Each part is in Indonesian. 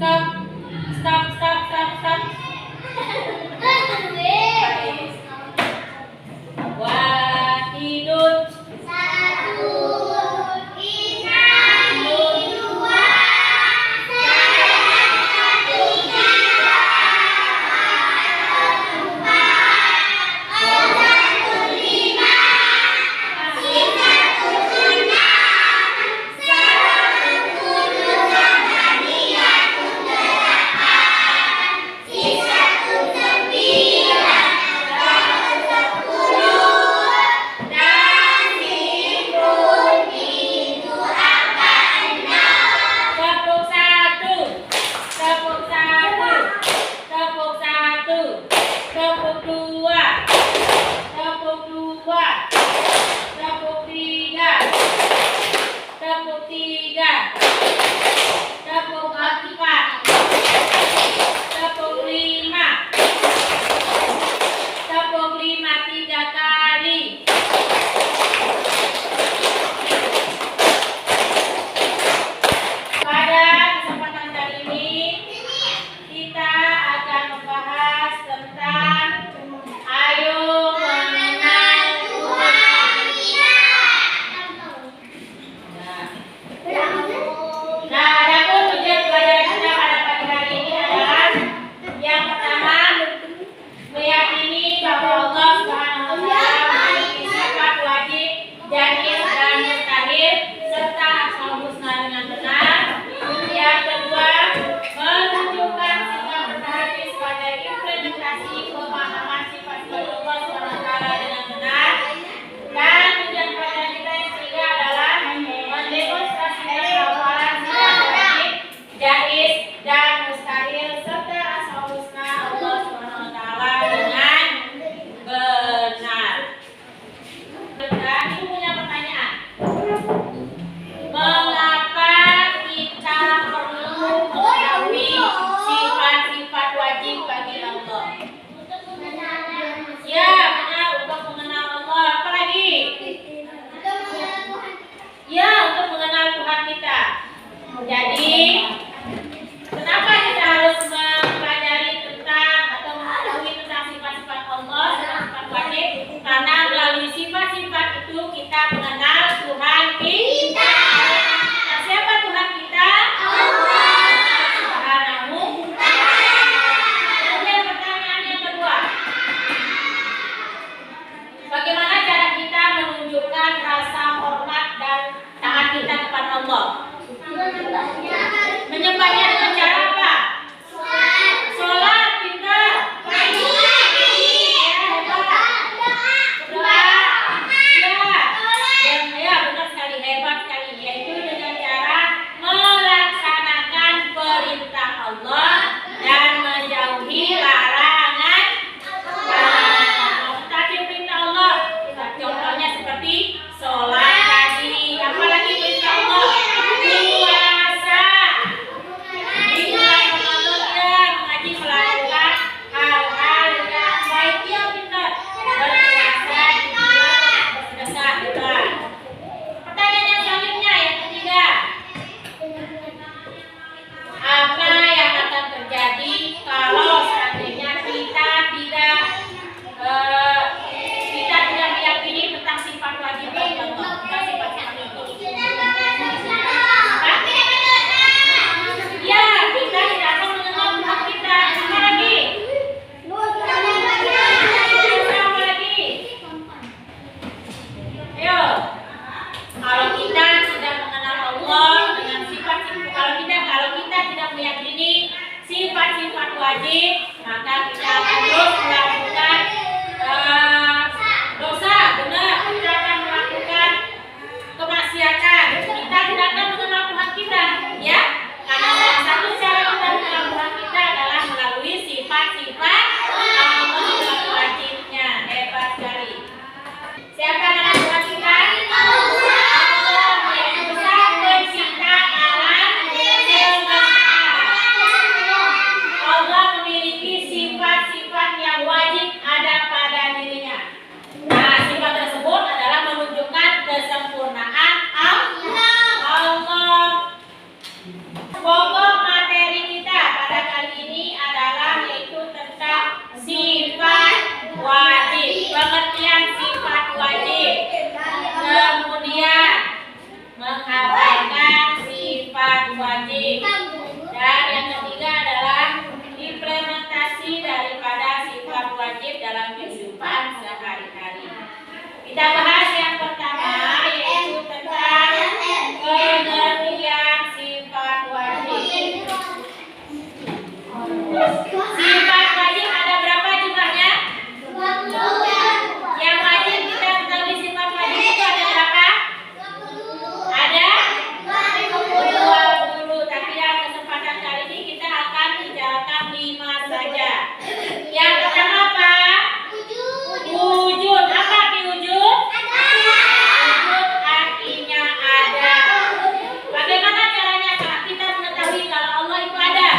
Stop. Stop, stop, stop, stop. Wahidun. Satu. Jadi, kenapa kita harus mempelajari tentang atau mengetahui tentang sifat-sifat Allah, sifat wajib? Karena melalui sifat-sifat itu kita mengenal Tuhan kita. Nah, siapa Tuhan kita? Allah Subhanahu wa Ta'ala. Kemudian pertanyaan yang kedua, bagaimana cara kita menunjukkan rasa hormat dan taat kita kepada Allah? Menyembahnya dengan cara apa? Sholat, pintar. Doa. Ya, benar sekali, hebat sekali. Yaitu dengan cara melaksanakan perintah Allah dan menjauhi larangan. Mentaati perintah Allah. Contohnya seperti sholat tadi. Apalagi perintah Allah? Puasa. Di bulan Ramadan mengaji melakukan hal-hal yang baik, yang pintar. Berpuasa di bulan, bersedekah di bulan. Pertanyaan yang selanjutnya, yang ketiga, apa yang akan terjadi kalau seandainya kita tidak meyakini tentang sifat wajib bagi Allah, tentang sifat-sifat itu? Ya, kita tidak akan mengenal Tuhan kita. Apa lagi? Apa lagi? Ayo. Kalau kita tidak mengenal Allah dengan sifat-sifat, kalau kita tidak meyakini sifat-sifat wajib, maka kita akan terus melakukan dosa, benar. Kita akan melakukan kemaksiatan. Kita tidak akan mengenal Tuhan kita, ya. Karena salah satu cara kita mengenal Tuhan kita adalah melalui sifat-sifat Allah wajibnya. Hebat sekali. Siapa nama Tuhan kita? Allah yang besar, pencipta alam semesta. Allah memiliki sifat-sifat yang wajib ada pada dirinya. Nah, sifat tersebut adalah menunjukkan kesempurnaan Allah. Pokok materi kita Dan yang ketiga adalah implementasi daripada sifat wajib dalam kehidupan sehari-hari. Kita bahas yang pertama, yaitu tentang pengertian sifat wajib. Sifat wajib ada berapa jumlahnya? 20. Yang wajib kita ketahui sifat wajib itu ada berapa? Ada 20. Tapi dalam kesempatan kali ini kita akan bicarakan 5 saja. Yang pertama apa? Wujud. Apa arti wujud? Wujud artinya ada. Bagaimana caranya kita mengetahui kalau Allah itu ada?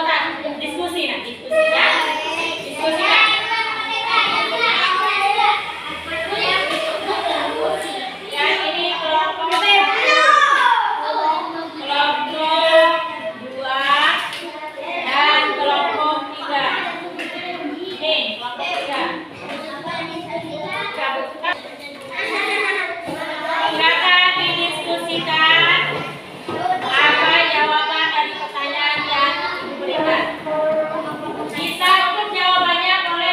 anggota diskusi nah, diskusi ya. Diskusi ya. Ya, ini kelompok 2, dan kelompok 3. Nih, kelompok 3. Silakan didiskusikan apa jawaban dari pertanyaan yang diberikan. Bisa untuk jawabannya boleh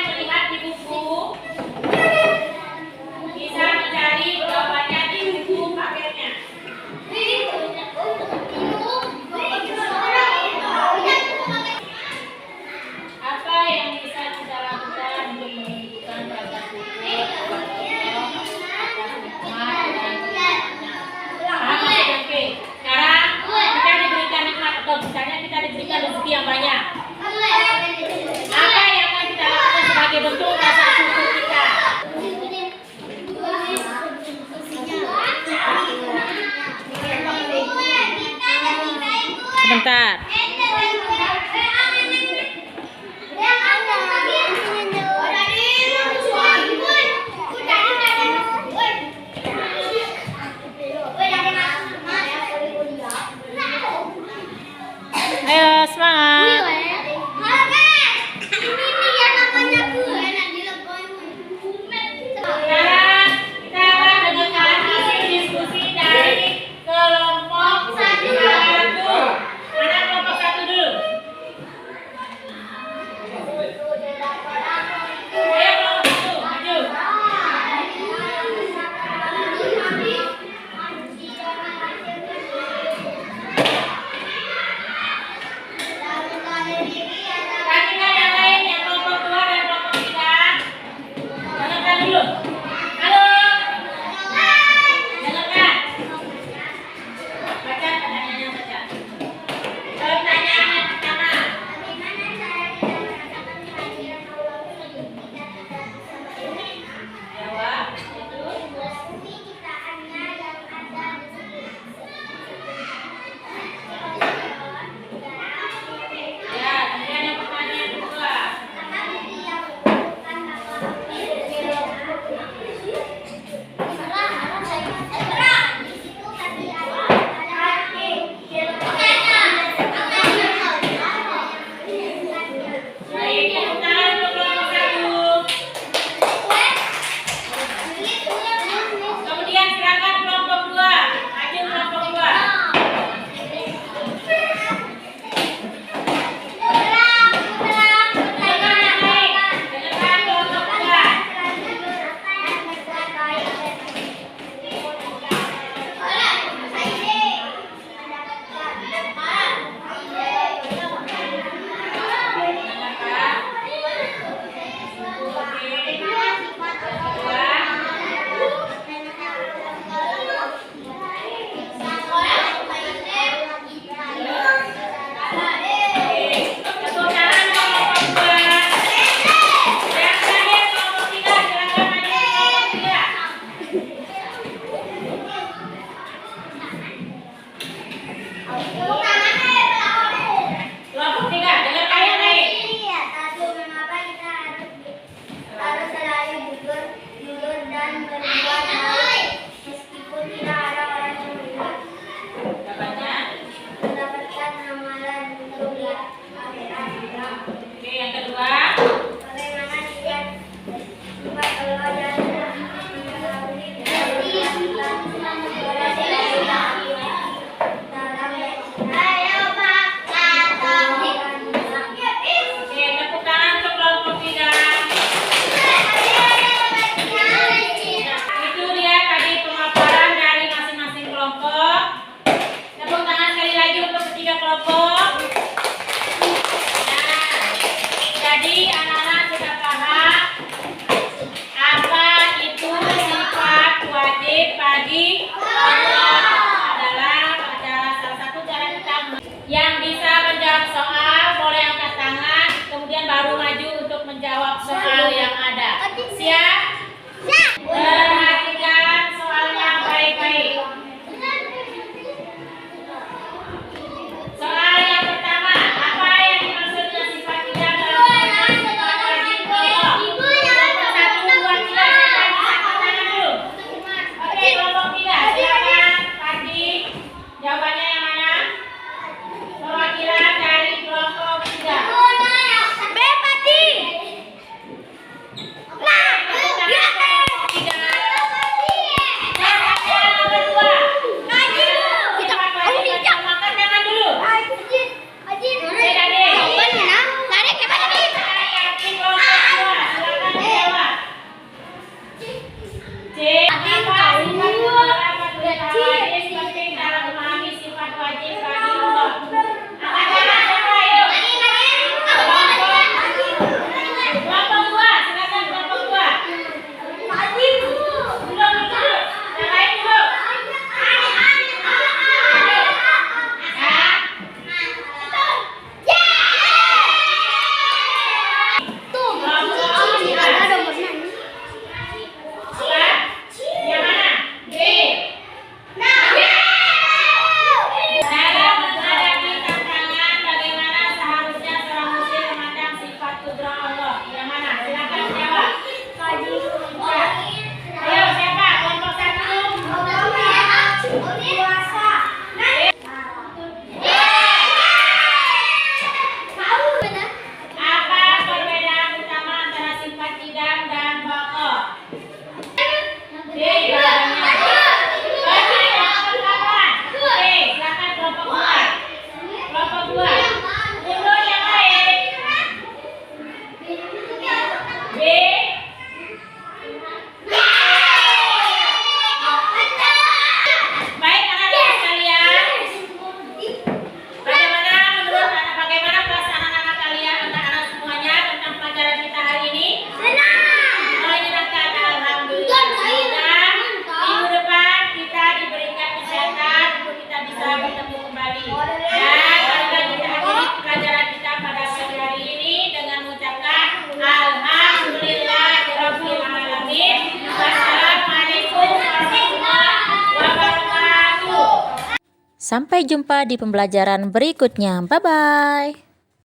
Sampai jumpa di pembelajaran berikutnya. Bye-bye.